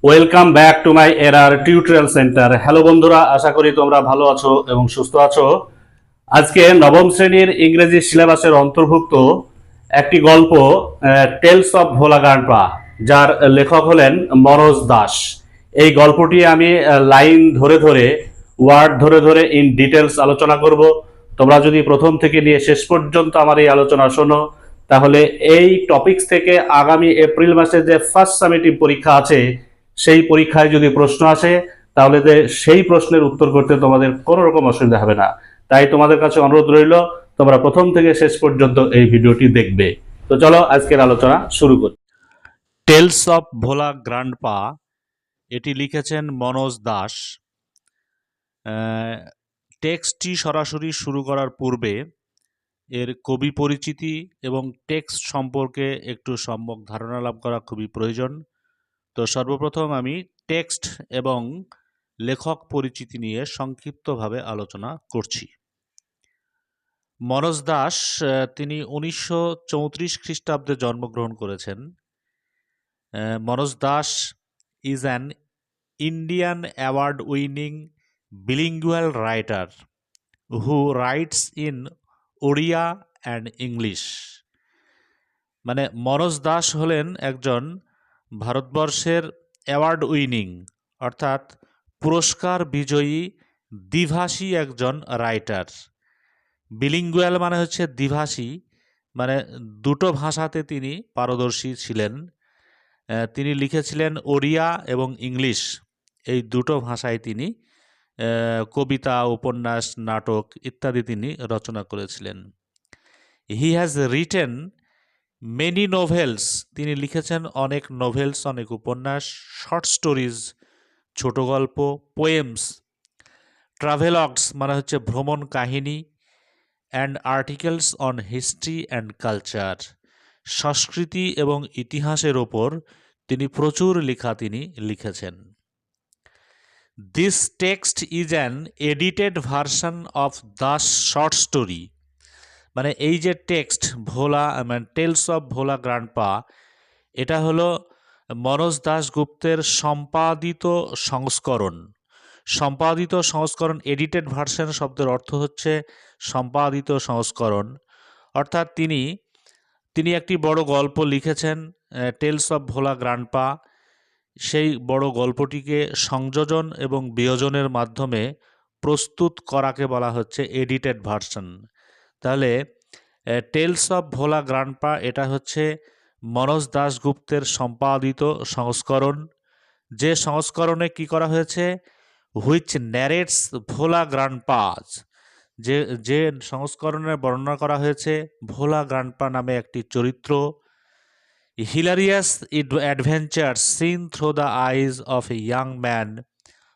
Welcome back to my error tutorial centre. Hello বন্ধুরা, আশা করি তোমরা ভালো আছো এবং সুস্থ আছো। আজকে নবম শ্রেণীর ইংরেজি সিলেবাসের অন্তর্ভুক্ত একটি গল্প, টেলস অফ ভোলা গ্রান্ডপা, যার লেখক হলেন মনোজ দাস। এই গল্পটি আমি লাইন ধরে ধরে, ওয়ার্ড ধরে ধরে ইন ডিটেলস আলোচনা করব। তোমরা যদি প্রথম থেকে নিয়ে শেষ পর্যন্ত আমার এই আলোচনা শোনো, তাহলে এই টপিকস থেকে আগামী এপ্রিল মাসে যে ফার্স্ট সামেটিভ পরীক্ষা আছে, সেই পরীক্ষায় যদি প্রশ্ন আসে, তাহলে সেই প্রশ্নের উত্তর করতে তোমাদের কোনো রকম অসুবিধা হবে না। তাই তোমাদের কাছে অনুরোধ রইল, তোমরা প্রথম থেকে শেষ পর্যন্ত এই ভিডিওটি দেখবে। তো চলো আজকের আলোচনা শুরু করি। টেলস অফ ভোলা গ্র্যান্ডপা, এটি লিখেছেন মনোজ দাস। টেক্সটটি সরাসরি শুরু করার পূর্বে এর কবি পরিচিতি এবং টেক্সট সম্পর্কে একটু সম্যক ধারণা লাভ করা খুবই প্রয়োজন। তো সর্বপ্রথম আমি টেক্সট এবং লেখক পরিচিতি নিয়ে সংক্ষিপ্তভাবে আলোচনা করছি। মনোজ দাস তিনি 1934 খ্রিস্টাব্দে জন্মগ্রহণ করেছেন। Manoj Das is an Indian award winning bilingual writer who writes in Odia and English. মানে মনোজ দাস হলেন একজন ভারতবর্ষের অ্যাওয়ার্ড উইনিং, অর্থাৎ পুরস্কার বিজয়ী দ্বিভাষী একজন রাইটার। বিলিঙ্গুয়াল মানে হচ্ছে দ্বিভাষী, মানে দুটো ভাষাতে তিনি পারদর্শী ছিলেন। তিনি লিখেছিলেন ওড়িয়া এবং ইংলিশ, এই দুটো ভাষায় তিনি কবিতা, উপন্যাস, নাটক ইত্যাদি তিনি রচনা করেছিলেন। He has written many novels, তিনি লিখেছেন অনেক নোভেলস, অনেক উপন্যাস, শর্ট স্টোরিজ ছোট গল্প, পোয়েমস, ট্রাভেলগস মানে হচ্ছে ভ্রমণ কাহিনী, and articles on history and culture, সংস্কৃতি এবং ইতিহাসের ওপর তিনি প্রচুর লেখা তিনি লিখেছেন। This text is an edited version of Das short story, মানে এই যে টেক্সট ভোলা, মানে টেলস অফ ভোলা গ্র্যান্ডপা, এটা হলো মনোজ দাশগুপ্তের সম্পাদিত সংস্করণ। সম্পাদিত সংস্করণ, এডিটেড ভার্সন শব্দের অর্থ হচ্ছে সম্পাদিত সংস্করণ, অর্থাৎ তিনি একটি বড় গল্প লিখেছেন, টেলস অফ ভোলা গ্র্যান্ডপা। সেই বড় গল্পটিকে সংযোজন এবং বিয়োজনের মাধ্যমে প্রস্তুত করাকে বলা হচ্ছে এডিটেড ভার্সন। তাহলে টেলস অফ ভোলা গ্র্যান্ডপা এটা হচ্ছে মনোজ দাশগুপ্তের সম্পাদিত সংস্করণ। যে সংস্করণে কি করা হয়েছে, হুইচ ন্যারেটস ভোলা গ্র্যান্ডপাজ, যে সংস্করণে বর্ণনা করা হয়েছে ভোলা গ্র্যান্ডপা নামে একটি চরিত্র। Hilarious adventure seen through the eyes of a young man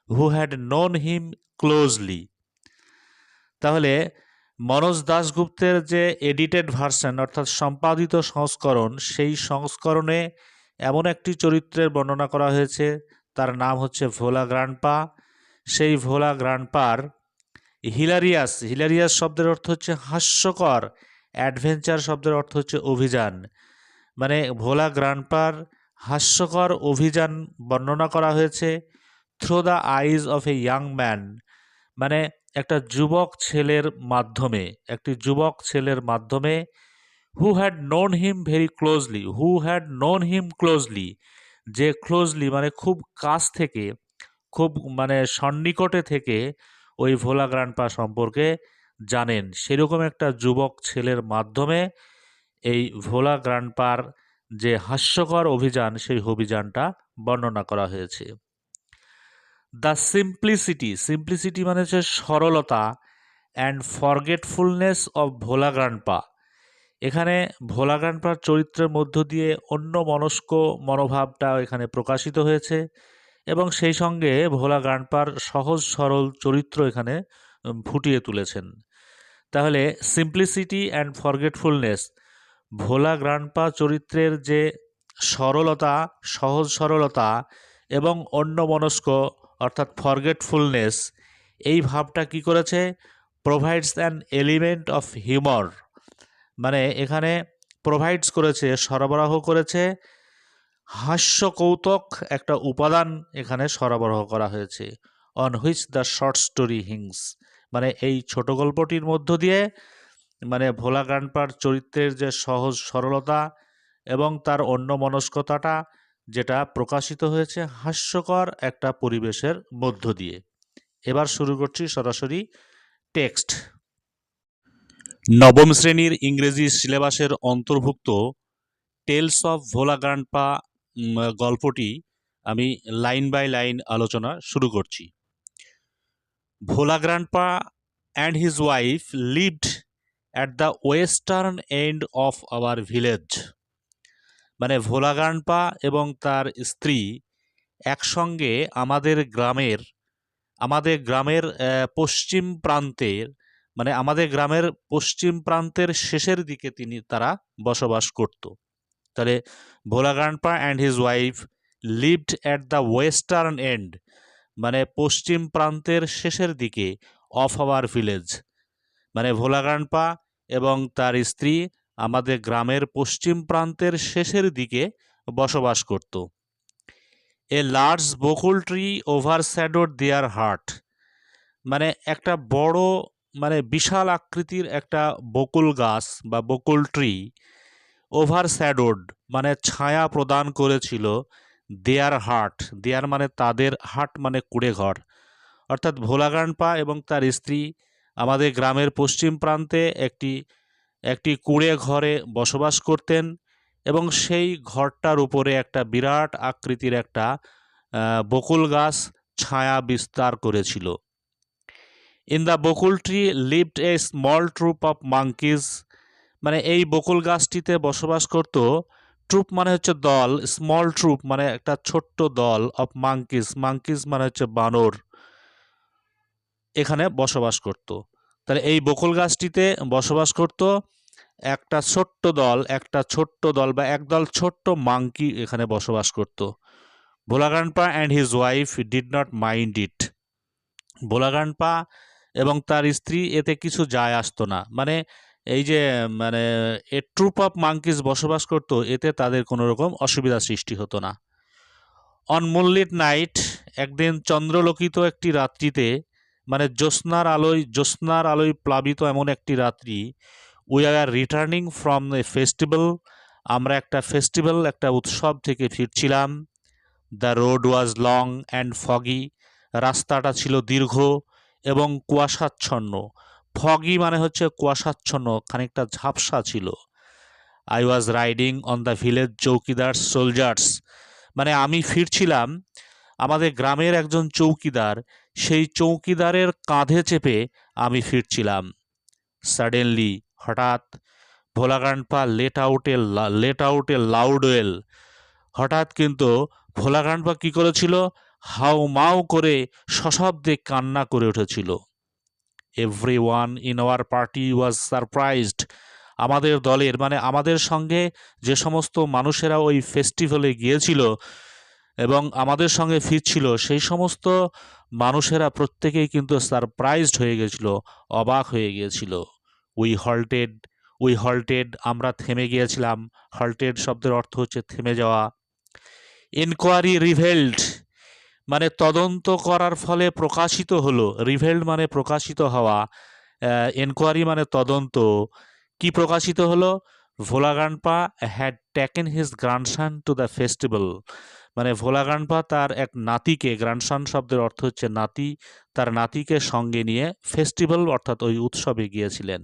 who had known him closely. তাহলে মনোজ দাশগুপ্তের যে এডিটেড ভার্সন অর্থাৎ সম্পাদিত সংস্করণ, সেই সংস্করণে এমন একটি চরিত্রের বর্ণনা করা হয়েছে, তার নাম হচ্ছে ভোলা গ্র্যান্ডপা। সেই ভোলা গ্র্যান্ডপার হিলারিয়াস শব্দের অর্থ হচ্ছে হাস্যকর, অ্যাডভেঞ্চার শব্দের অর্থ হচ্ছে অভিযান। মানে ভোলা গ্র্যান্ডপার হাস্যকর অভিযান বর্ণনা করা হয়েছে through the eyes of a young man, মানে একটা যুবক ছেলের মাধ্যমে, একটি যুবক ছেলের মাধ্যমে। হু had known him very closely, who had known him closely, যে ক্লোজলি মানে খুব কাছ থেকে, খুব মানে সন্নিকটে থেকে ওই ভোলা গ্র্যান্ডপা সম্পর্কে জানেন, সেরকম একটা যুবক ছেলের মাধ্যমে এই ভোলা গ্র্যান্ডপার যে হাস্যকর অভিযান, সেই অভিযানটা বর্ণনা করা হয়েছে। দ্য সিম্পলিসিটি মানে হচ্ছে সরলতা, and forgetfulness of Bhola grandpa. এখানে ভোলা গ্র্যান্ডপার চরিত্রের মধ্য দিয়ে অন্য মনস্ক মনোভাবটা এখানে প্রকাশিত হয়েছে, এবং সেই সঙ্গে ভোলা গ্র্যান্ডপার সহজ সরল চরিত্র এখানে ফুটিয়ে তুলেছেন। তাহলে simplicity and forgetfulness, Bhola grandpa চরিত্রের যে সরলতা, সহজ সরলতা এবং অন্যমনস্ক অর্থাৎ ফরগেটফুলনেস, এই ভাবটা কি করেছে, provides an element of humour, মানে এখানে প্রোভাইডস করেছে, সরবরাহ করেছে হাস্যকৌতুক একটা উপাদান এখানে সরবরাহ করা হয়েছে। On which the short story hinges, মানে এই ছোট গল্পটির মধ্য দিয়ে মানে ভোলা গ্রান্ডপার চরিত্রের যে সহজ সরলতা এবং তার অন্যমনস্কতাটা যেটা প্রকাশিত হয়েছে হাস্যকর একটা পরিবেশের মধ্য দিয়ে। এবার শুরু করছি সরাসরি টেক্সট। নবম শ্রেণীর ইংরেজি সিলেবাসের অন্তর্ভুক্ত টেলস অফ ভোলা গ্রান্ডপা গল্পটি আমি লাইন বাই লাইন আলোচনা শুরু করছি। Bhola grandpa and his wife lived at the western end of our village, মানে ভোলা গ্রান্ডপা এবং তার স্ত্রী একসঙ্গে আমাদের গ্রামের পশ্চিম প্রান্তের, মানে আমাদের গ্রামের পশ্চিম প্রান্তের শেষের দিকে তারা বসবাস করত। তাহলে Bhola grandpa and his wife lived at the western end, মানে পশ্চিম প্রান্তের শেষের দিকে অফ আওয়ার ভিলেজ, মানে ভোলা গ্রান্ডপা এবং তার স্ত্রী আমাদের গ্রামের পশ্চিম প্রান্তের শেষের দিকে বসবাস করত। A large bakul tree overshadowed their hut, মানে একটা বড় মানে বিশাল আকৃতির একটা বকুল গাছ বা বকুল ট্রি ওভারশ্যাডোড মানে ছায়া প্রদান করেছিল দেয়ার হার্ট, দেয়ার মানে তাদের, হাট মানে কুড়ে ঘর, অর্থাৎ ভোলা গ্রান্ডপা এবং তার স্ত্রী আমাদের গ্রামের পশ্চিম প্রান্তে একটি কুড়ে ঘরে বসবাস করতেন এবং সেই ঘরটার উপরে একটা বিরাট আকৃতির একটা বকুল গাছ ছায়া বিস্তার করেছিল। In the bakul tree lived a small troop of monkeys, মানে এই বকুল গাছটিতে বসবাস করত, ট্রুপ মানে হচ্ছে দল, স্মল ট্রুপ মানে একটা ছোট্ট দল, অফ মাঙ্কিজ, মাঙ্কিজ মানে হচ্ছে বানর, এখানে বসবাস করত। তাহলে এই বকুল গাছটিতে বসবাস করত একটা ছোট্ট দল বা একদল ছোট্ট মাঙ্কি এখানে বসবাস করত। Bhola grandpa and his wife did not mind it, Bhola grandpa এবং তার স্ত্রী এতে কিছু যায় আসতো না, মানে এই যে মানে এ ট্রুপ অফ মাঙ্কিজ বসবাস করত, এতে তাদের কোনো রকম অসুবিধা সৃষ্টি হতো না। অন মুনলিট নাইট, একদিন চন্দ্রলোকিত একটি রাত্রিতে, মানে জ্যোৎস্নার আলোয় প্লাবিত এমন একটি রাত্রি, we are returning from a festival, আমরা একটা উৎসব থেকে ফিরছিলাম। The road was long and foggy, রাস্তাটা ছিল দীর্ঘ এবং কুয়াশাচ্ছন্ন। ফগি মানে হচ্ছে কুয়াশাচ্ছন্ন, খানিকটা ঝাপসা ছিল। I was riding on the village চৌকিদার সোলজার্স, মানে আমি ফিরছিলাম আমাদের গ্রামের একজন চৌকিদার, সেই চৌকিদারের কাঁধে চেপে আমি ফিরছিলাম। সাডেনলি, হঠাৎ, Bhola grandpa let out a loud wail, হঠাৎ কিন্তু ভোলা গ্রান্ডপা কী করেছিল, হাউ মাউ করে সশব্দে কান্না করে উঠেছিল। Every one in our party was surprised, আমাদের দলের মানে আমাদের সঙ্গে যে সমস্ত মানুষেরা ওই ফেস্টিভ্যালে গিয়েছিল এবং আমাদের সঙ্গে ফিরছিল, সেই সমস্ত মানুষেরা প্রত্যেকেই কিন্তু সারপ্রাইজড হয়ে গেছিল, অবাক হয়ে গিয়েছিল। উই হল্টেড, আমরা থেমে গিয়েছিলাম। হল্টেড শব্দের অর্থ হচ্ছে থেমে যাওয়া। ইনকোয়ারি রিভেলড, মানে তদন্ত করার ফলে প্রকাশিত হলো, রিভেলড মানে প্রকাশিত হওয়া, এনকোয়ারি মানে তদন্ত। কি প্রকাশিত হলো, Bhola grandpa had taken his grandson to the festival, মানে ভোলা গ্রান্ডপা তার এক নাতিকে, গ্র্যান্ডসন শব্দের অর্থ হচ্ছে নাতি, তার নাতিকে সঙ্গে নিয়ে ফেস্টিভ্যাল অর্থাৎ ওই উৎসবে গিয়েছিলেন।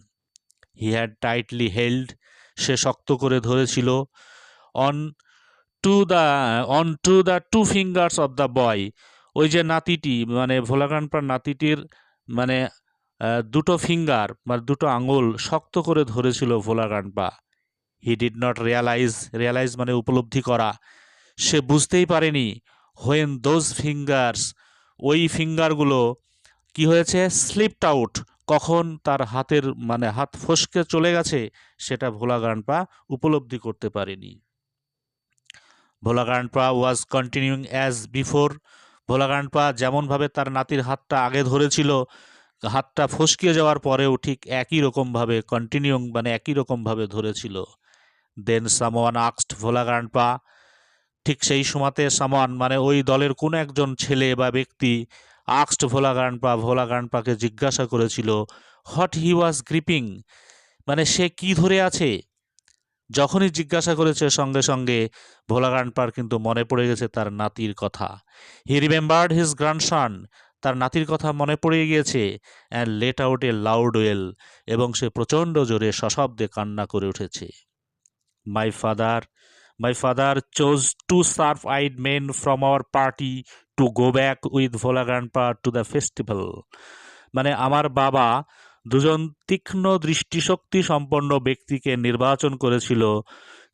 হি হ্যাড টাইটলি হেল্ড, সে শক্ত করে ধরেছিল, on to the two fingers of the boy, ওই যে নাতিটি মানে ভোলা গ্রান্ডপার নাতিটির মানে দুটো ফিঙ্গার মানে দুটো আঙুল শক্ত করে ধরেছিল Bhola grandpa. He did not realise মানে উপলব্ধি করা, সে বুঝতেই পারেনি, হোয়েন দোজ ফিঙ্গার্স, ওই ফিঙ্গারগুলো কি হয়েছে, স্লিপড আউট, কখন তার হাতের মানে হাত ফসকে চলে গেছে সেটা ভোলা গ্রান্ডপা উপলব্ধি করতে পারেনি। Bhola grandpa was continuing as before, Bhola grandpa যেমনভাবে তার নাতির হাতটা আগে ধরেছিল, হাতটা ফসকে যাওয়ার পরেও ঠিক একই রকমভাবে ধরেছিল। দেন সামওয়ান আস্কড ভোলা গ্রান্ডপা, ঠিক সেই সময়তে সামান মানে ওই দলের কোন একজন ছেলে বা ব্যক্তি আক্সড ভোলা গ্রান্ডপাকে জিজ্ঞাসা করেছিল হোয়াট হি ওয়াজ গ্রিপিং, মানে সে কি ধরে আছে। যখনই জিজ্ঞাসা করেছে সঙ্গে সঙ্গে ভোলা গ্রান্ডপার কিন্তু মনে পড়ে গেছে তার নাতির কথা। হি রিমেম্বার্ড হিজ গ্র্যান্ডসন, তার নাতির কথা মনে পড়ে গিয়েছে। And let out a loud wail, এবং সে প্রচণ্ড জোরে সশব্দে কান্না করে উঠেছে। My father my father chose two sharp eyed men from our party to go back with Bhola grandpa to the festival. মানে আমার বাবা দুজন তীক্ষ্ণ দৃষ্টিশক্তি সম্পন্ন ব্যক্তিকে নির্বাচন করেছিল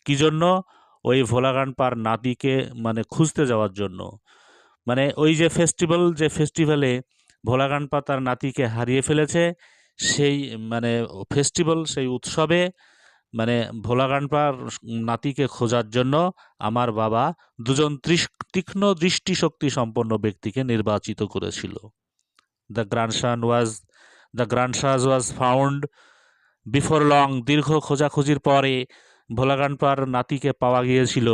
কি জন্য? ওই ভোলা গ্র্যান্ডপার নাতিকে মানে খুঁজতে যাওয়ার জন্য। মানে ওই যে ফেস্টিভ্যালে ভোলা গ্র্যান্ডপা তার নাতিকে হারিয়ে ফেলেছে, সেই মানে ফেস্টিভ্যাল, সেই উৎসবে মানে ভোলা গ্রান্ডপার নাতিকে খোঁজার জন্য আমার বাবা দুজন তীক্ষ্ণ দৃষ্টিশক্তি সম্পন্ন ব্যক্তিকে নির্বাচিত করেছিল। The grandson was found before long, দীর্ঘ খোঁজাখুঁজির পরে ভোলা গ্রান্ডপার নাতিকে পাওয়া গিয়েছিল।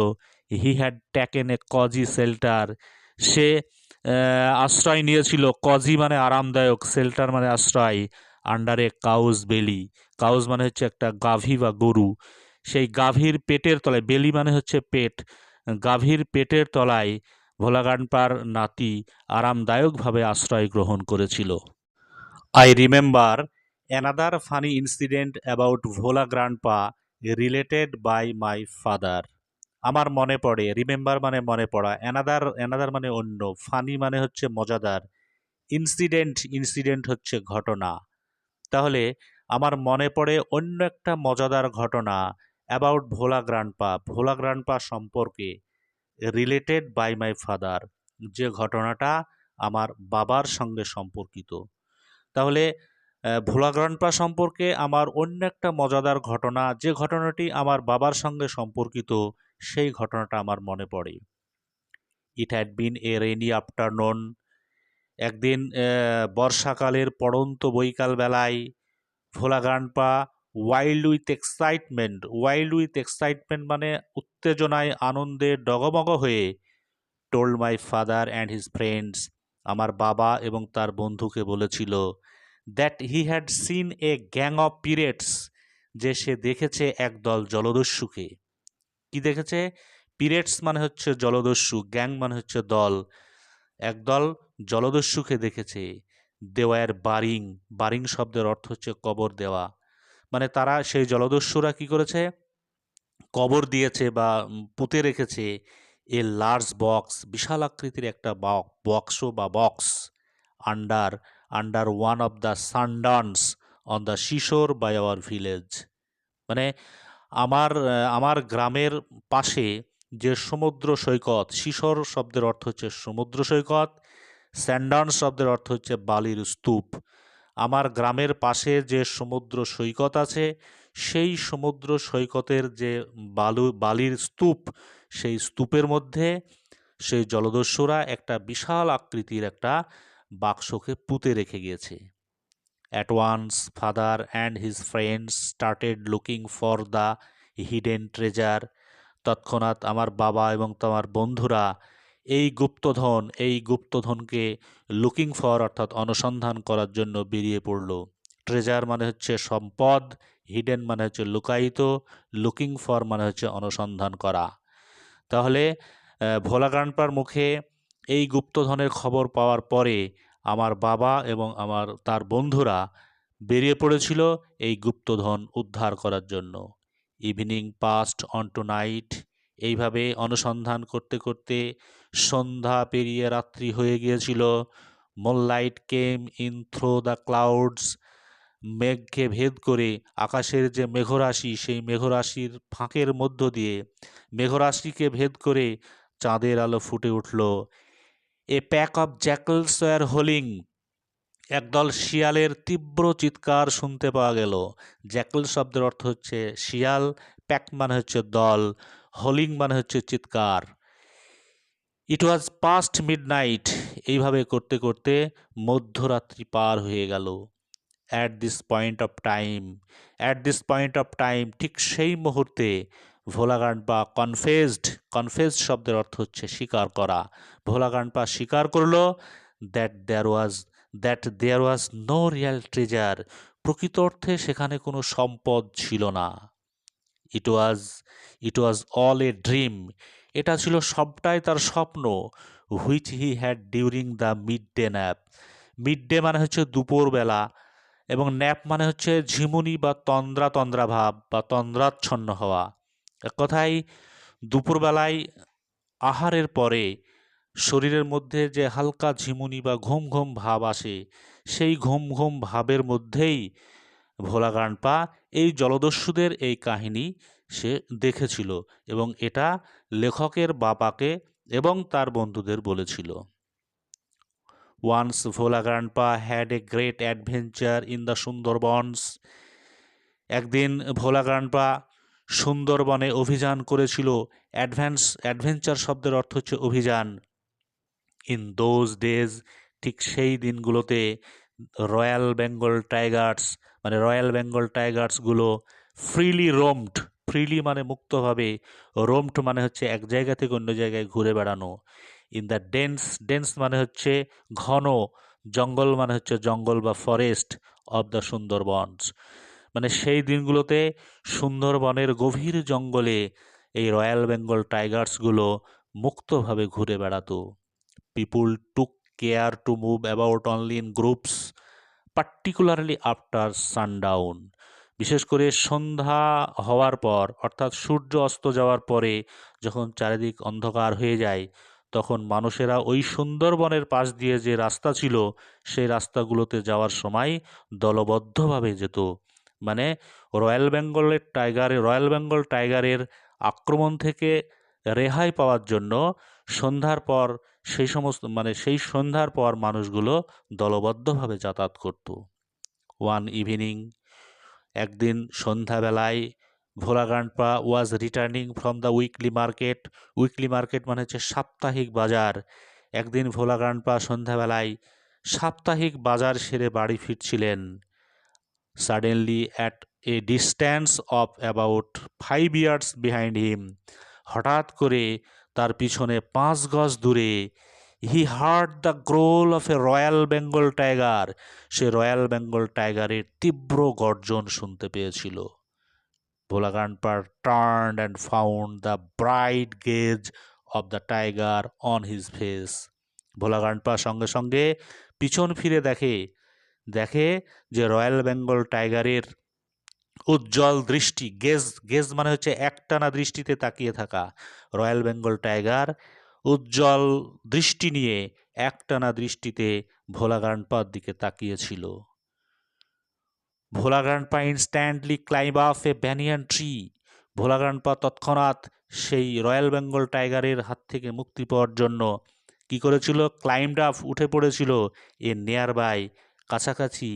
He had taken a cosy shelter, সে আশ্রয় নিয়েছিল, কজি মানে আরামদায়ক, শেল্টার মানে আশ্রয়, under a cow's belly. Cow's মানে হচ্ছে একটা গাভী বা গরু, সেই গাভীর পেটের তলায়, বেলি মানে হচ্ছে পেট, গাভীর পেটের তলায় ভোলা গ্রান্ডপার নাতি আরামদায়কভাবে আশ্রয় গ্রহণ করেছিল। I remember another funny incident about Bhola grandpa related by my father. আমার মনে পড়ে, রিমেম্বার মানে মনে পড়া, অ্যানাদার মানে অন্য, ফানি মানে হচ্ছে মজাদার, ইনসিডেন্ট হচ্ছে ঘটনা। তাহলে আমার মনে পড়ে অন্য একটা মজাদার ঘটনা অ্যাবাউট ভোলা গ্রান্ডপা সম্পর্কে, রিলেটেড বাই মাই ফাদার, যে ঘটনাটা আমার বাবার সঙ্গে সম্পর্কিত। তাহলে ভোলা গ্রান্ডপা সম্পর্কে আমার অন্য একটা মজাদার ঘটনা, যে ঘটনাটি আমার বাবার সঙ্গে সম্পর্কিত, সেই ঘটনাটা আমার মনে পড়ে। It had been a rainy afternoon, একদিন বর্ষাকালের পড়ন্ত বৈকাল বেলায় Bhola grandpa wild with excitement মানে উত্তেজনায় আনন্দে ডগমগ হয়ে told my father and his friends, আমার বাবা এবং তার বন্ধুকে বলেছিল that he had seen a gang of pirates, যে সে দেখেছে একদল জলদস্যুকে। কি দেখেছে? পিরেটস মানে হচ্ছে জলদস্যু, গ্যাং মানে হচ্ছে দল, একদল জলদস্যুকে দেখেছে। দেওয়ার বারিং শব্দের অর্থ হচ্ছে কবর দেওয়া, মানে তারা সেই জলদস্যুরা কি করেছে? কবর দিয়েছে বা পুঁতে রেখেছে এ লার্জ বক্স, বিশাল আকৃতির একটা box under one of the sand dunes on the seashore by our village. মানে আমার গ্রামের পাশে যে সমুদ্র সৈকত, শিশর শব্দের অর্থ হচ্ছে সমুদ্র সৈকত, স্যান্ডান্স শব্দের অর্থ হচ্ছে বালির স্তূপ। আমার গ্রামের পাশে যে সমুদ্র সৈকত আছে, সেই সমুদ্র সৈকতের যে বালির স্তূপ, সেই স্তূপের মধ্যে সেই জলদস্যুরা একটা বিশাল আকৃতির একটা বাক্সকে পুঁতে রেখে গিয়েছে। At once, father and his friends started looking for the hidden treasure. তৎক্ষণাৎ আমার বাবা এবং তোমার বন্ধুরা এই গুপ্তধনকে লুকিং ফর অর্থাৎ অনুসন্ধান করার জন্য বেরিয়ে পড়ল। ট্রেজার মানে হচ্ছে সম্পদ, হিডেন মানে হচ্ছে লুকায়িত, লুকিং ফর মানে হচ্ছে অনুসন্ধান করা। তাহলে ভোলা গ্রান্ডপার মুখে এই গুপ্তধনের খবর পাওয়ার পরে আমার বাবা এবং তার বন্ধুরা বেরিয়ে পড়েছিল এই গুপ্তধন উদ্ধার করার জন্য। Evening passed on to night, এইভাবে অনুসন্ধান করতে করতে সন্ধ্যা পেরিয়ে রাত্রি হয়ে গিয়েছিল। Moonlight came in through the clouds, মেঘকে ভেদ করে, আকাশের যে মেঘরাশি, সেই মেঘরাশির ফাঁকের মধ্য দিয়ে, মেঘরাশিকে ভেদ করে চাঁদের আলো ফুটে উঠল। এ প্যাক অফ জ্যাকলস ওয়ার হোলিং, একদল শিয়ালের তীব্র চিৎকার শুনতে পাওয়া গেল। জ্যাকল শব্দের অর্থ হচ্ছে শিয়াল, প্যাক মানে হচ্ছে দল, হোলিং মানে হচ্ছে চিৎকার। ইট ওয়াজ পাস্ট মিডনাইট, এইভাবে করতে করতে মধ্যরাত্রি পার হয়ে গেল। At this point of time, ঠিক সেই মুহূর্তে ভোলা গ্রান্ডপা কনফেসড শব্দের অর্থ হচ্ছে স্বীকার করা। ভোলা গ্রান্ডপা স্বীকার করলো that there was no real treasure, প্রকৃত অর্থে সেখানে কোনো সম্পদ ছিল না। ইট ওয়াজ ইট ওয়াজ অল এ ড্রিম, এটা ছিল সবটাই তার স্বপ্ন। Which he had during the mid day nap, mid day মানে হচ্ছে দুপুরবেলা, এবং ন্যাপ মানে হচ্ছে ঝিমুনি বা তন্দ্রা তন্দ্রা ভাব বা তন্দ্রাচ্ছন্ন হওয়া। এক কথায় দুপুরবেলায় আহারের পরে শরীরের মধ্যে যে হালকা ঝিমুনি বা ঘুম ঘুম ভাব আসে, সেই ঘুম ঘুম ভাবের মধ্যেই ভোলা গ্রান্ডপা এই জলদস্যুদের এই কাহিনী সে দেখেছিল এবং এটা লেখকের বাবাকে এবং তার বন্ধুদের বলেছিল। Once Bhola grandpa had a great adventure in the Sundarbans, একদিন ভোলা গ্রান্ডপা সুন্দরবনে অভিযান করেছিল। অ্যাডভেঞ্চার শব্দের অর্থ হচ্ছে অভিযান। ইন দোজ ডেজ, ঠিক সেই দিনগুলোতে রয়্যাল বেঙ্গল টাইগার্সগুলো ফ্রিলি মানে মুক্তভাবে, রোমড মানে হচ্ছে এক জায়গা থেকে অন্য জায়গায় ঘুরে বেড়ানো। ইন দ্য ডেন্স মানে হচ্ছে ঘন, জঙ্গল মানে হচ্ছে জঙ্গল বা ফরেস্ট অব দ্য সুন্দরবনস, মানে সেই দিনগুলোতে সুন্দরবনের গভীর জঙ্গলে এই রয়্যাল বেঙ্গল টাইগার্সগুলো মুক্তভাবে ঘুরে বেড়াতো। People took care to move about only in groups, particularly after sundown, বিশেষ করে সন্ধ্যা হওয়ার পর অর্থাৎ সূর্য অস্ত যাওয়ার পরে যখন চারিদিক অন্ধকার হয়ে যায়, তখন মানুষেরা ওই সুন্দরবনের পাশ দিয়ে যে রাস্তা ছিল সেই রাস্তাগুলোতে যাওয়ার সময় দলবদ্ধভাবে যেত। মানে রয়্যাল বেঙ্গল টাইগারের আক্রমণ থেকে রেহাই পাওয়ার জন্য সন্ধ্যার পর সেই সন্ধ্যার পর মানুষগুলো দলবদ্ধভাবে যাতায়াত করত। ওয়ান ইভিনিং, একদিন সন্ধ্যাবেলায় Bhola grandpa was returning from the weekly market মানে হচ্ছে সাপ্তাহিক বাজার। একদিন ভোলা গ্রান্ডপা সন্ধ্যাবেলায় সাপ্তাহিক বাজার সেরে বাড়ি ফিরছিলেন। Suddenly at a distance of about 5 yards behind him, হঠাৎ করে তার পিছনে 5 গজ দূরে, he heard the growl of a royal Bengal tiger, সে রয়্যাল বেঙ্গল টাইগারের তীব্র গর্জন শুনতে পেয়েছিল। Bhola grandpa turned and found the bright gaze of the tiger on his face, Bhola grandpa সঙ্গে সঙ্গে পিছন ফিরে দেখে যে রয়্যাল বেঙ্গল টাইগারের উজ্জ্বল দৃষ্টি, গেজ মানে হচ্ছে একটানা দৃষ্টিতে তাকিয়ে থাকা, রয়্যাল বেঙ্গল টাইগার উজ্জ্বল দৃষ্টি নিয়ে একটানা দৃষ্টিতে ভোলা গ্রান্ডপার দিকে তাকিয়েছিল। ভোলা গ্রান্ডপা ইনস্ট্যান্টলি ক্লাইম্ব আপ এ ব্যানিয়ান ট্রি, ভোলা গ্রান্ডপা তৎক্ষণাৎ সেই রয়্যাল বেঙ্গল টাইগারের হাত থেকে মুক্তি পাওয়ার জন্য কি করেছিল? ক্লাইম্বড আপ, উঠে পড়েছিল, এ নিয়ার বাই, কাছাকাছি,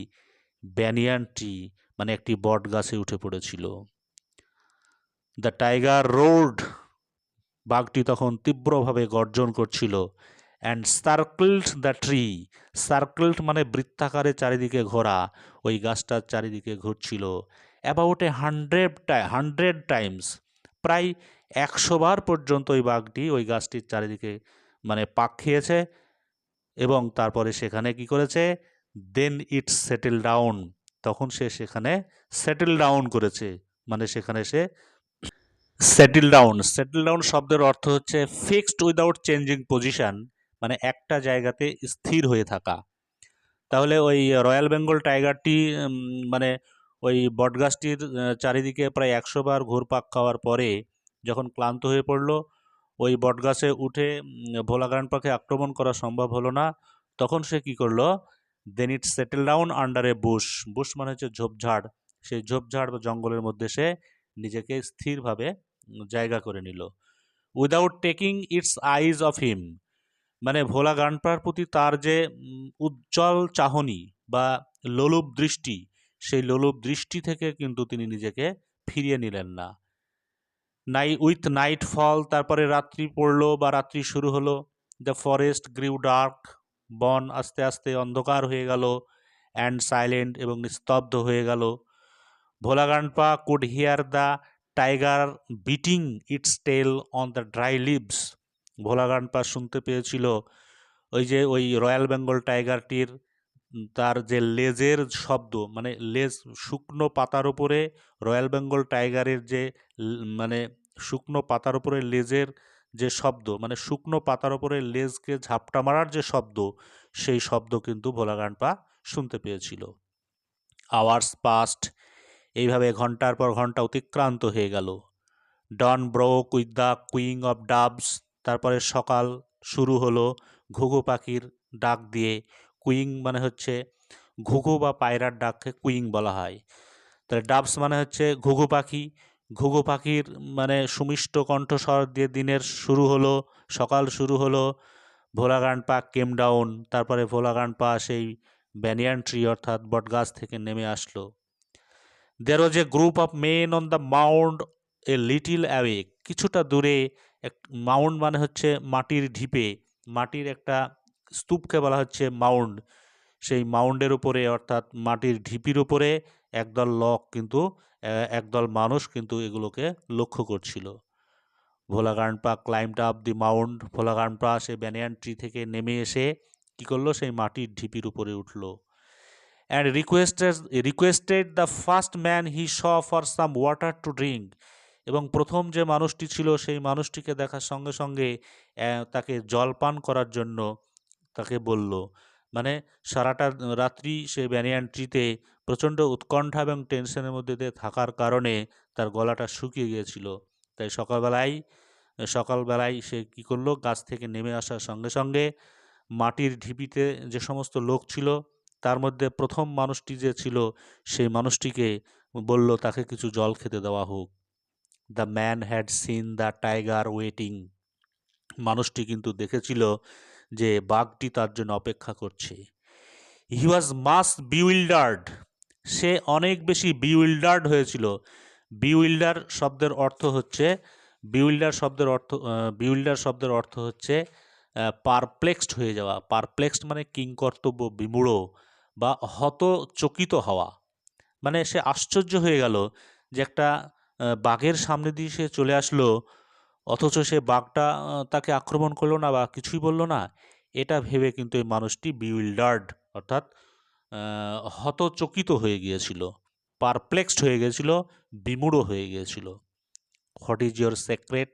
ব্যানিয়ান ট্রি মানে একটি বট গাছে উঠে পড়েছিল। দ্য টাইগার রোড, বাঘটি তখন তীব্রভাবে গর্জন করছিল। অ্যান্ড সার্কেলড দ্য ট্রি, সার্কেলড মানে বৃত্তাকারে চারিদিকে ঘোরা, ওই গাছটার চারিদিকে ঘুরছিল। অ্যাবাউট 100 টাইমস, প্রায় 100 বার পর্যন্ত ওই বাঘটি ওই গাছটির চারিদিকে মানে পাক খেয়েছে এবং তারপরে সেখানে কি করেছে? দেন ইট সেটেল ডাউন, তখন সে সেখানে সেটেল ডাউন করেছে, মানে সেখানে সে সেটেল ডাউন শব্দের অর্থ হচ্ছে ফিক্সড উইদাউট চেঞ্জিং পজিশন, মানে একটা জায়গাতে স্থির হয়ে থাকা। তাহলে ওই রয়্যাল বেঙ্গল টাইগারটি মানে ওই বটগাছটির চারিদিকে প্রায় 100 বার ঘুরপাক খাওয়ার পরে যখন ক্লান্ত হয়ে পড়ল, ওই বটগাছে উঠে ভোলা গ্রান্ডপাকে আক্রমণ করা সম্ভব হলো না, তখন সে কি করলো? দেন ইট সেটেল ডাউন আন্ডার এ বুশ মানে হচ্ছে ঝোপঝাড়, সেই ঝোপঝাড় বা জঙ্গলের মধ্যে সে নিজেকে স্থিরভাবে জায়গা করে নিল। Without taking it's eyes of him, মানে ভোলা গ্রান্ডপার প্রতি তার যে উজ্জ্বল চাহনি বা লোলুপ দৃষ্টি, সেই লোলুপ দৃষ্টি থেকে কিন্তু তিনি নিজেকে ফিরিয়ে নিলেন না। উইথ নাইট ফল, তারপরে রাত্রি পড়লো বা রাত্রি শুরু হলো। দ্য ফরেস্ট গ্রিউ ডার্ক, বন আস্তে আস্তে অন্ধকার হয়ে গেল। অ্যান্ড সাইলেন্ট, এবং নিস্তব্ধ হয়ে গেল। Bhola grandpa could hear the tiger beating its tail on the dry leaves. Bhola grandpa শুনতে পেয়েছিল ওই রয়্যাল বেঙ্গল টাইগারটির তার যে লেজের শব্দ, মানে লেজ শুকনো পাতার উপরে রয়্যাল বেঙ্গল টাইগারের যে মানে শুকনো পাতার উপরে লেজের যে শব্দ, মানে শুকনো পাতার উপরে লেজকে ঝাপটা মারার যে শব্দ, সেই শব্দ কিন্তু ভোলা গানপা শুনতে পেয়েছিল। আওয়ার্স পাস্ট, এইভাবে ঘন্টার পর ঘন্টা অতিক্রান্ত হয়ে গেল। Dawn broke with the cooing of doves, তারপরে সকাল শুরু হলো ঘুঘু পাখির ডাক দিয়ে। কুইং মানে হচ্ছে ঘুঘু বা পায়রার ডাককে কুইং বলা হয়। তাহলে ডাবস মানে হচ্ছে ঘুঘু পাখি। ঘুঘু পাখির মানে সুমিষ্ট কণ্ঠস্বর দিয়ে দিনের শুরু হলো, সকাল শুরু হলো। ভোলা গানপা কেম ডাউন, তারপরে ভোলা গানপা সেই ব্যানিয়ান ট্রি অর্থাৎ বটগাছ থেকে নেমে আসলো। There was a group of men on the mound a little away, কিছুটা দূরে এক মাউন্ড মানে হচ্ছে মাটির ঢিপে, মাটির একটা স্তূপকে বলা হচ্ছে মাউন্ড। সেই মাউন্ডের উপরে অর্থাৎ মাটির ঢিপির উপরে একদল লোক কিন্তু একদল মানুষ কিন্তু এগুলোকে লক্ষ্য করছিল। ভোলা গানপা ক্লাইম্বড আপ দি মাউন্ড, ভোলা গানপা সে ব্যানিয়ান ট্রি থেকে নেমে এসে কি করলো, সেই মাটির ঢিপির উপরে উঠলো। and requested the first man he saw for some water to drink, এবং প্রথম যে মানুষটি ছিল সেই মানুষটিকে দেখার সঙ্গে সঙ্গে তাকে জল পান করার জন্য তাকে বলল। মানে সারাটা রাত্রি সে ব্যানিয়ান ট্রিতে প্রচণ্ড উৎকণ্ঠা এবং টেনশনের মধ্যে দিয়ে থাকার কারণে তার গলাটা শুকিয়ে গিয়েছিল। তাই সকালবেলায় সে কি করলো, গাছ থেকে নেমে আসার সঙ্গে সঙ্গে মাটির ঢিপিতে যে সমস্ত লোক ছিল তার মধ্যে প্রথম মানুষটি যে ছিল সেই মানুষটিকে বলল তাকে কিছু জল খেতে দেওয়া হোক। The man had seen the tiger waiting, মানুষটি কিন্তু দেখেছিল যে বাঘটি তার জন্য অপেক্ষা করছে। হি ওয়াজ মাস বিউইল্ডার্ড, সে অনেক বেশি বিউইল্ডার্ড হয়েছিল। বিউইল্ডার শব্দের অর্থ হচ্ছে বিউইল্ডার শব্দের অর্থ হচ্ছে পারপ্লেক্সড হয়ে যাওয়া। পারপ্লেক্সড মানে কিংকর্তব্য বিমূঢ় বা হতচকিত হওয়া। মানে সে আশ্চর্য হয়ে গেল যে একটা বাঘের সামনে দিয়ে সে চলে আসলো, অথচ সে বাঘটা তাকে আক্রমণ করলো না বা কিছুই বলল না। এটা ভেবে কিন্তু এই মানুষটি বিউইল্ডার্ড অর্থাৎ হতচকিত হয়ে গিয়েছিল, পারপ্লেক্সড হয়ে গিয়েছিল, বিমূঢ় হয়ে গিয়েছিল। হোয়াট ইজ ইয়োর সিক্রেট,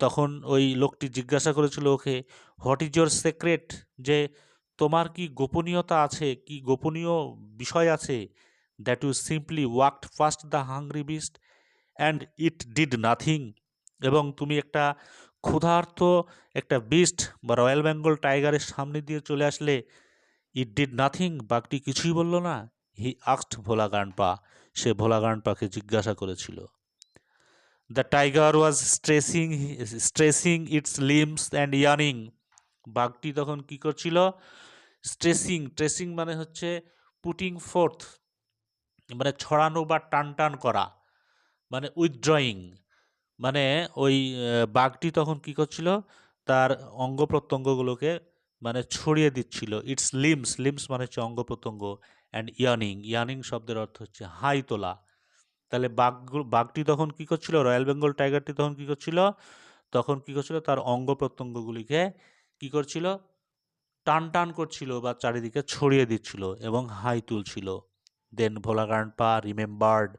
তখন ওই লোকটি জিজ্ঞাসা করেছিল ওকে, হোয়াট ইজ ইয়োর সিক্রেট, যে তোমার কি গোপনীয়তা আছে, কি গোপনীয় বিষয় আছে। That you simply walked past the hungry beast and it did nothing, এবং তুমি একটা ক্ষুধার্ত একটা বিস্ট বা রয়্যাল বেঙ্গল টাইগারের সামনে দিয়ে চলে আসলে, ইট ডিড নাথিং, বাঘটি কিছুই বলল না। হি আস্কড ভোলা গানপা, সে ভোলা গানপাকে জিজ্ঞাসা করেছিল। The tiger was stretching its limbs and ইয়ার্নিং, বাঘটি তখন কি করছিল, ট্রেসিং মানে হচ্ছে পুটিং ফোর্থ, মানে ছড়ানো বা টান টান করা, মানে উইথড্রয়িং, মানে ওই বাঘটি তখন কি করছিল, তার অঙ্গ প্রত্যঙ্গগুলোকে মানে ছড়িয়ে দিচ্ছিল। ইটস লিমস মানে হচ্ছে অঙ্গ প্রত্যঙ্গ, অ্যান্ড ইয়ার্নিং শব্দের অর্থ হচ্ছে হাই তোলা। তাহলে বাঘটি তখন কি করছিল, রয়্যাল বেঙ্গল টাইগারটি তখন কি করছিল, তার অঙ্গ প্রত্যঙ্গগুলিকে কি করছিল, টান টান করছিল বা চারিদিকে ছড়িয়ে দিচ্ছিল এবং হাই তুলছিল। দেন ভোলা গানপা রিমেম্বার্ড,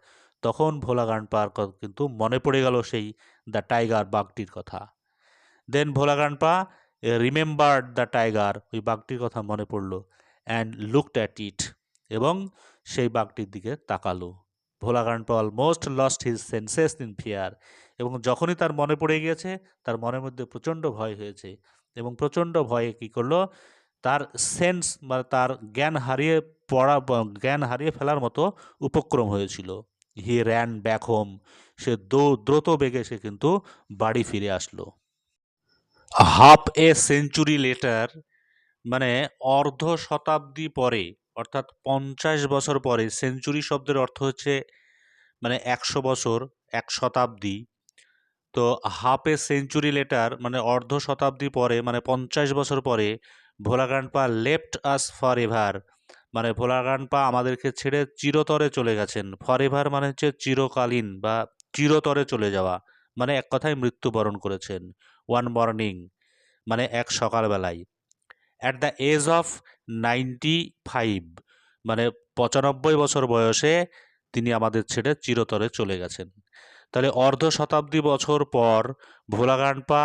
তখন ভোলা গানপার কিন্তু মনে পড়ে গেল সেই দ্য টাইগার বাঘটির কথা। দেন ভোলা গানপা রিমেম্বার্ড দ্য টাইগার, ওই বাঘটির কথা মনে পড়লো, অ্যান্ড লুকড অ্যাট ইট, এবং সেই বাঘটির দিকে তাকালো। Bhola grandpa almost lost his senses in fear, এবং যখনই তার মনে পড়ে গিয়েছে তার মনের মধ্যে প্রচণ্ড ভয় হয়েছে, এবং প্রচণ্ড ভয়ে কি করলো, তার সেন্স বা তার জ্ঞান হারিয়ে ফেলার মতো উপক্রম হয়েছিল। হি র্যান ব্যাক হোম, সে দ্রুত বেগে সে কিন্তু বাড়ি ফিরে আসলো। হাফ এ সেঞ্চুরি লেটার, মানে অর্ধ শতাব্দী পরে, অর্থাৎ 50 বছর পরে। সেঞ্চুরি শব্দের অর্থ হচ্ছে মানে 100 বছর, 1 শতাব্দী। তো হাফ এ সেঞ্চুরি লেটার মানে অর্ধ শতাব্দী পরে, মানে 50 বছর পরে, ভোলা গানপা লেফট আস ফর এভার, মানে ভোলা গানপা আমাদেরকে ছেড়ে চিরতরে চলে গেছেন। ফর এভার মানে হচ্ছে চিরকালীন বা চিরতরে চলে যাওয়া, মানে এক কথায় মৃত্যুবরণ করেছেন। ওয়ান মর্নিং মানে এক সকালবেলায়। অ্যাট দ্য এজ অফ 95, মানে 95 বছর বয়সে তিনি আমাদের ছেড়ে চিরতরে চলে গেছেন। তাহলে অর্ধ শতাব্দী বছর পর ভোলা গ্রান্ডপা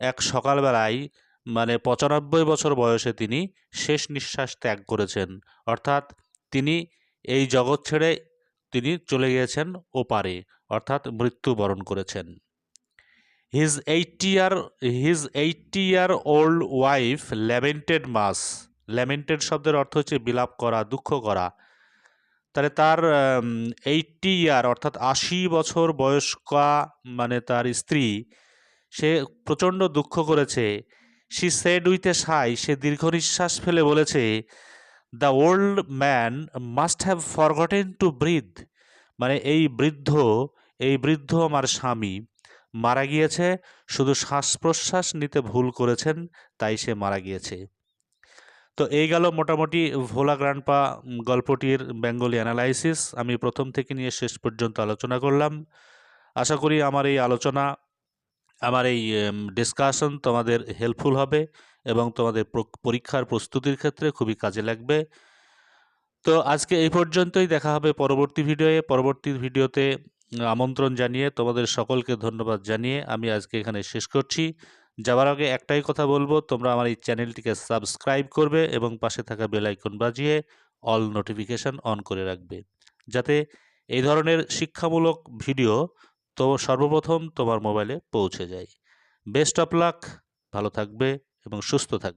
এক সকালবেলায় মানে 95 বছর বয়সে তিনি শেষ নিঃশ্বাস ত্যাগ করেছেন। অর্থাৎ তিনি এই জগৎ ছেড়ে তিনি চলে গিয়েছেন ওপারে, অর্থাৎ মৃত্যুবরণ করেছেন। His 80-year-old wife lamented much. Lamented শব্দের অর্থ হচ্ছে বিলাপ করা, দুঃখ করা। তাহলে তার 80 ইয়ার অর্থাৎ 80 বছর বয়স্কা মানে তার স্ত্রী, সে প্রচণ্ড দুঃখ করেছে। She said with a sigh, সে দীর্ঘ নিঃশ্বাস ফেলে বলেছে, the old man must have forgotten to breathe, মানে এই বৃদ্ধ আমার স্বামী মারা গিয়েছে, শুধু শ্বাস প্রশ্বাস নিতে ভুল করেছেন, তাই সে মারা গিয়েছে। তো এই গেল মোটামুটি ভোলা গ্রান্ডপা গল্পটির বেঙ্গলি অ্যানালাইসিস। আমি প্রথম থেকে নিয়ে শেষ পর্যন্ত আলোচনা করলাম। আশা করি আমার এই আলোচনা, আমার এই ডিসকাশন তোমাদের হেল্পফুল হবে এবং তোমাদের পরীক্ষার প্রস্তুতির ক্ষেত্রে খুবই কাজে লাগবে। তো আজকে এই পর্যন্তই, দেখা হবে পরবর্তী ভিডিওতে। আমন্ত্রণ জানিয়ে তোমাদের সকলকে ধন্যবাদ জানিয়ে আমি আজকে এখানে শেষ করছি। যাওয়ার আগে একটাই কথা বলবো, তোমরা আমার এই চ্যানেলটিকে সাবস্ক্রাইব করবে এবং পাশে থাকা বেল আইকন বাজিয়ে অল নোটিফিকেশন অন করে রাখবে, যাতে এই ধরনের শিক্ষামূলক ভিডিও তো সর্বপ্রথম তোমার মোবাইলে পৌঁছে যায়। বেস্ট অফ লাক, ভালো থাকবে এবং সুস্থ থাকবে।